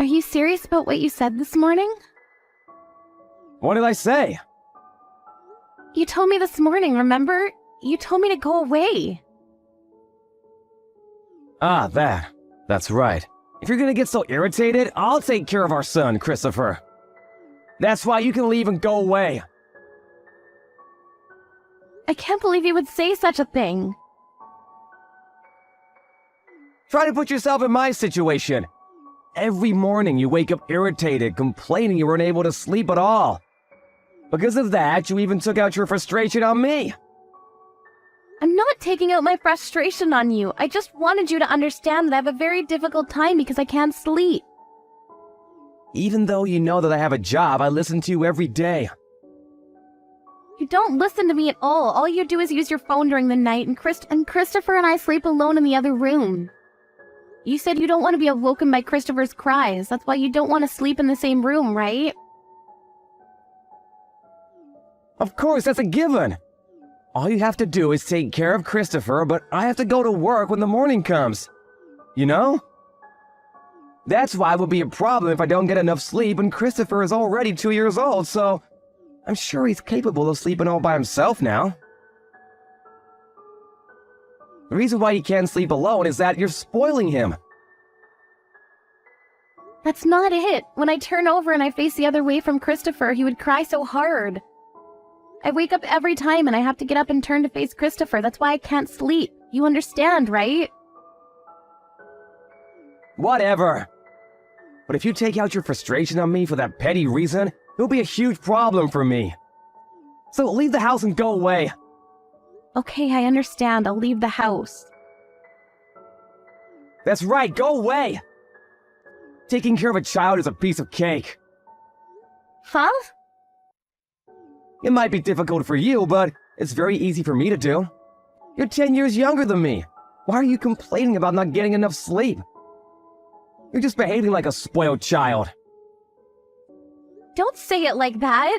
Are you serious about what you said this morning? What did I say? You told me this morning, remember? You told me to go away. Ah, that's right. If you're gonna get so irritated, I'll take care of our son, Christopher. That's why you can leave and go away. I can't believe you would say such a thing. Try to put yourself in my situation. Every morning you wake up irritated, complaining you weren't able to sleep at all. Because of that, you even took out your frustration on me. I'm not taking out my frustration on you. I just wanted you to understand that I have a very difficult time because I can't sleep. Even though you know that I have a job, I listen to you every day. You don't listen to me at all. All you do is use your phone during the night, and Christopher and I sleep alone in the other room. You said you don't want to be awoken by Christopher's cries. That's why you don't want to sleep in the same room, right? Of course, that's a given. All you have to do is take care of Christopher, but I have to go to work when the morning comes. You know? That's why it would be a problem if I don't get enough sleep, and Christopher is already 2 years old, so I'm sure he's capable of sleeping all by himself now. The reason why he can't sleep alone is that you're spoiling him. That's not it. When I turn over and I face the other way from Christopher, he would cry so hard. I wake up every time and I have to get up and turn to face Christopher. That's why I can't sleep. You understand, right? Whatever. But if you take out your frustration on me for that petty reason, it'll be a huge problem for me. So leave the house and go away. Okay, I understand. I'll leave the house. That's right, go away! Taking care of a child is a piece of cake. Huh? It might be difficult for you, but it's very easy for me to do. You're 10 years younger than me. Why are you complaining about not getting enough sleep? You're just behaving like a spoiled child. Don't say it like that.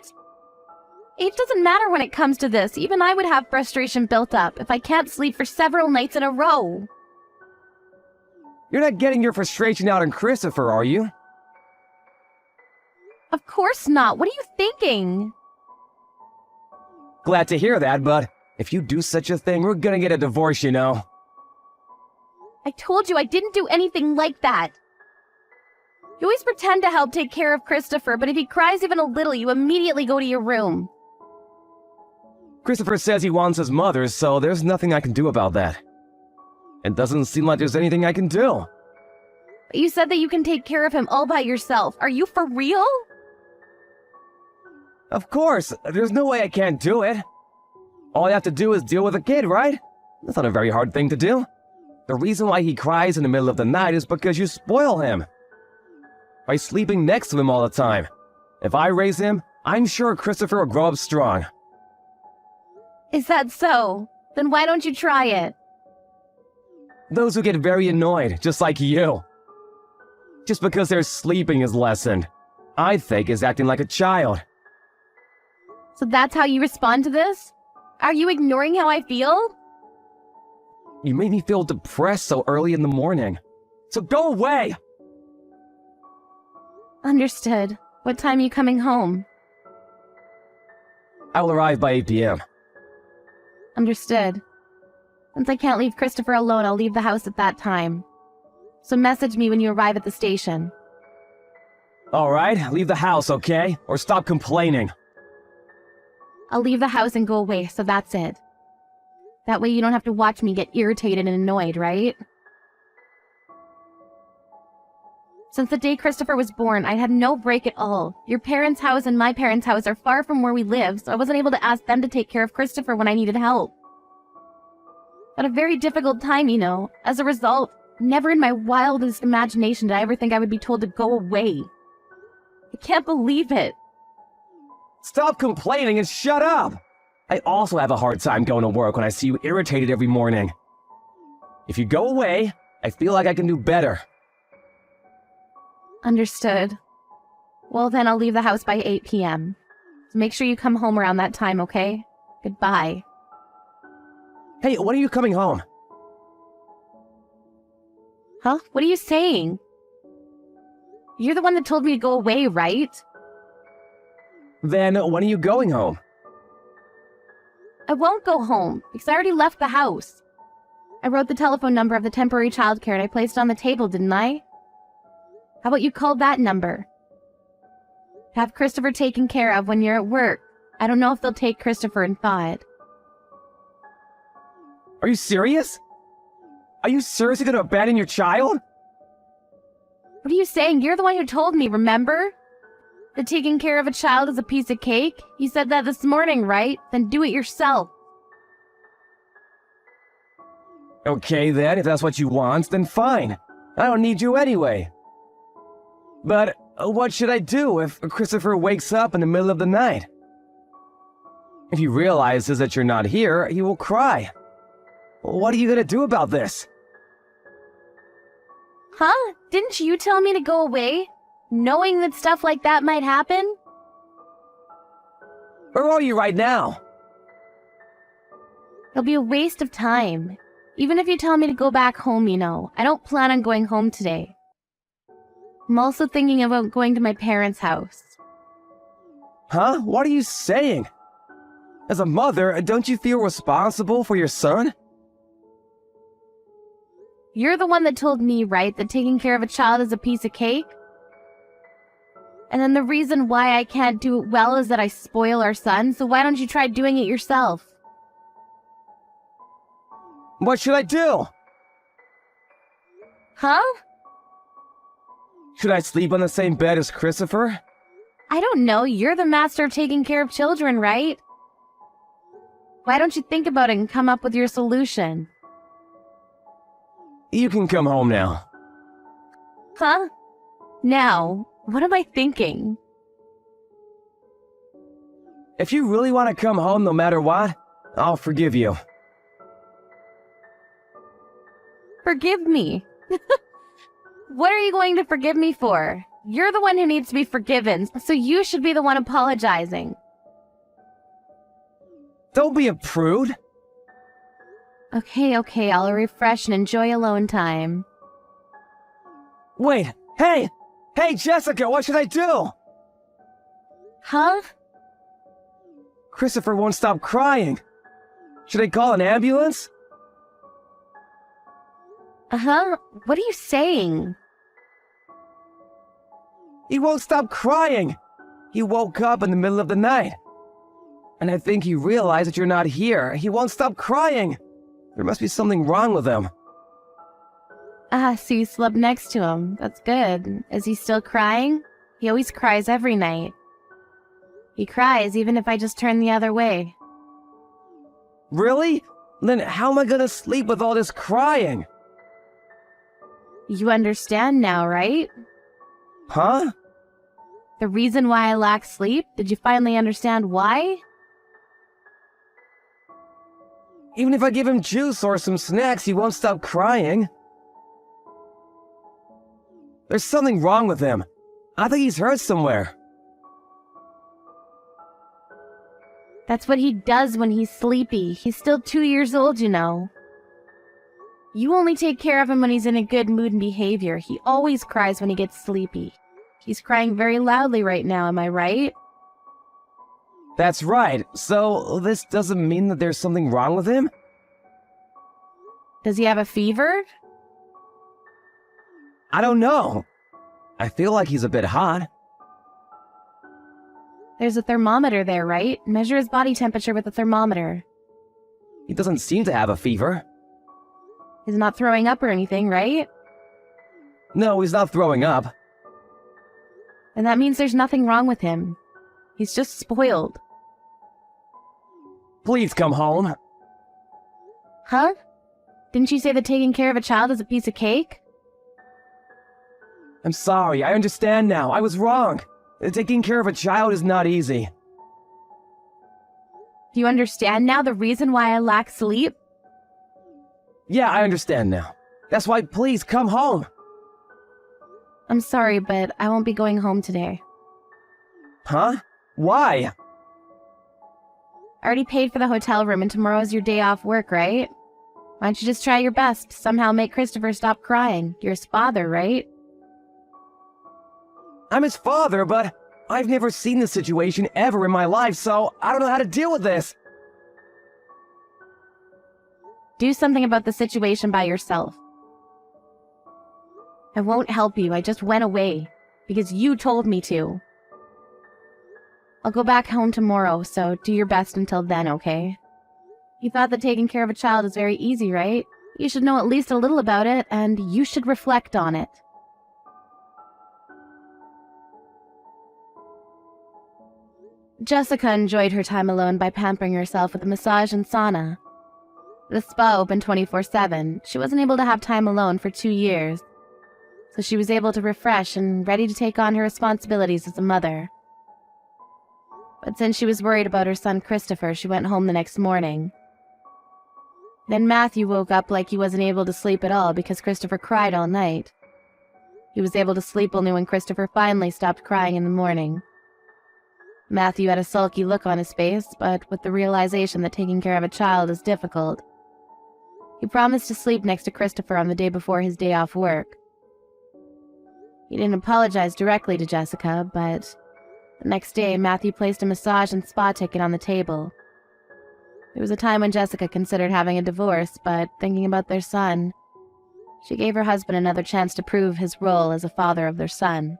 Age doesn't matter when it comes to this. Even I would have frustration built up if I can't sleep for several nights in a row. You're not getting your frustration out on Christopher, are you? Of course not. What are you thinking? Glad to hear that, but if you do such a thing, we're gonna get a divorce, you know. I told you I didn't do anything like that. You always pretend to help take care of Christopher, but if he cries even a little, you immediately go to your room. Christopher says he wants his mother, so there's nothing I can do about that. It doesn't seem like there's anything I can do. But you said that you can take care of him all by yourself. Are you for real? Of course, there's no way I can't do it. All I have to do is deal with a kid, right? That's not a very hard thing to do. The reason why he cries in the middle of the night is because you spoil him. By sleeping next to him all the time. If I raise him, I'm sure Christopher will grow up strong. Is that so? Then why don't you try it? Those who get very annoyed, just like you. Just because their sleeping is lessened, I think is acting like a child. So that's how you respond to this? Are you ignoring how I feel? You made me feel depressed so early in the morning. So go away! Understood. What time are you coming home? I will arrive by 8 p.m. Understood. Since I can't leave Christopher alone, I'll leave the house at that time. So message me when you arrive at the station. Alright, leave the house, okay? Or stop complaining. I'll leave the house and go away, so that's it. That way you don't have to watch me get irritated and annoyed, right? Since the day Christopher was born, I had no break at all. Your parents' house and my parents' house are far from where we live, so I wasn't able to ask them to take care of Christopher when I needed help. But a very difficult time, you know. As a result, never in my wildest imagination did I ever think I would be told to go away. I can't believe it. Stop complaining and shut up! I also have a hard time going to work when I see you irritated every morning. If you go away, I feel like I can do better. Understood. Well then, I'll leave the house by 8 p.m. So make sure you come home around that time, okay? Goodbye. Hey, when are you coming home? Huh? What are you saying? You're the one that told me to go away, right? Then when are you going home? I won't go home, because I already left the house. I wrote the telephone number of the temporary childcare and I placed it on the table, didn't I? How about you call that number? Have Christopher taken care of when you're at work. I don't know if they'll take Christopher in thought. Are you serious? Are you seriously going to abandon your child? What are you saying? You're the one who told me, remember? That taking care of a child is a piece of cake? You said that this morning, right? Then do it yourself. Okay then, if that's what you want, then fine. I don't need you anyway. But what should I do if Christopher wakes up in the middle of the night? If he realizes that you're not here, he will cry. What are you gonna do about this? Huh? Didn't you tell me to go away? Knowing that stuff like that might happen? Where are you right now? It'll be a waste of time. Even if you tell me to go back home, you know. I don't plan on going home today. I'm also thinking about going to my parents' house. Huh? What are you saying? As a mother, don't you feel responsible for your son? You're the one that told me, right, that taking care of a child is a piece of cake? And then the reason why I can't do it well is that I spoil our son, so why don't you try doing it yourself? What should I do? Huh? Should I sleep on the same bed as Christopher? I don't know, you're the master of taking care of children, right? Why don't you think about it and come up with your solution? You can come home now. Huh? Now, what am I thinking? If you really want to come home no matter what, I'll forgive you. Forgive me. What are you going to forgive me for? You're the one who needs to be forgiven, so you should be the one apologizing. Don't be a prude. Okay, I'll refresh and enjoy alone time. Wait, hey! Hey, Jessica, what should I do? Huh? Christopher won't stop crying. Should I call an ambulance? Uh-huh. What are you saying? He won't stop crying. He woke up in the middle of the night. And I think he realized that you're not here. He won't stop crying. There must be something wrong with him. So you slept next to him. That's good. Is he still crying? He always cries every night. He cries even if I just turn the other way. Really? Then how am I gonna sleep with all this crying? You understand now, right? Huh? The reason why I lack sleep? Did you finally understand why? Even if I give him juice or some snacks, he won't stop crying. There's something wrong with him. I think he's hurt somewhere. That's what he does when he's sleepy. He's still 2 years old, you know. You only take care of him when he's in a good mood and behavior. He always cries when he gets sleepy. He's crying very loudly right now, am I right? That's right. So, this doesn't mean that there's something wrong with him? Does he have a fever? I don't know. I feel like he's a bit hot. There's a thermometer there, right? Measure his body temperature with a thermometer. He doesn't seem to have a fever. He's not throwing up or anything, right? No, he's not throwing up. And that means there's nothing wrong with him. He's just spoiled. Please come home. Huh? Didn't you say that taking care of a child is a piece of cake? I'm sorry, I understand now. I was wrong. Taking care of a child is not easy. Do you understand now the reason why I lack sleep? Yeah, I understand now. That's why please come home. I'm sorry, but I won't be going home today. Huh? Why? I already paid for the hotel room and tomorrow's your day off work, right? Why don't you just try your best, somehow make Christopher stop crying? You're his father, right? I'm his father, but I've never seen this situation ever in my life, so I don't know how to deal with this. Do something about the situation by yourself. I won't help you. I just went away because you told me to. I'll go back home tomorrow, so do your best until then, okay? You thought that taking care of a child is very easy, right? You should know at least a little about it, and you should reflect on it. Jessica enjoyed her time alone by pampering herself with a massage and sauna. The spa opened 24/7. She wasn't able to have time alone for 2 years, so she was able to refresh and ready to take on her responsibilities as a mother. But since she was worried about her son Christopher, she went home the next morning. Then Matthew woke up like he wasn't able to sleep at all because Christopher cried all night. He was able to sleep only when Christopher finally stopped crying in the morning. Matthew had a sulky look on his face, but with the realization that taking care of a child is difficult. He promised to sleep next to Christopher on the day before his day off work. He didn't apologize directly to Jessica, but the next day Matthew placed a massage and spa ticket on the table. There was a time when Jessica considered having a divorce, but thinking about their son, she gave her husband another chance to prove his role as a father of their son.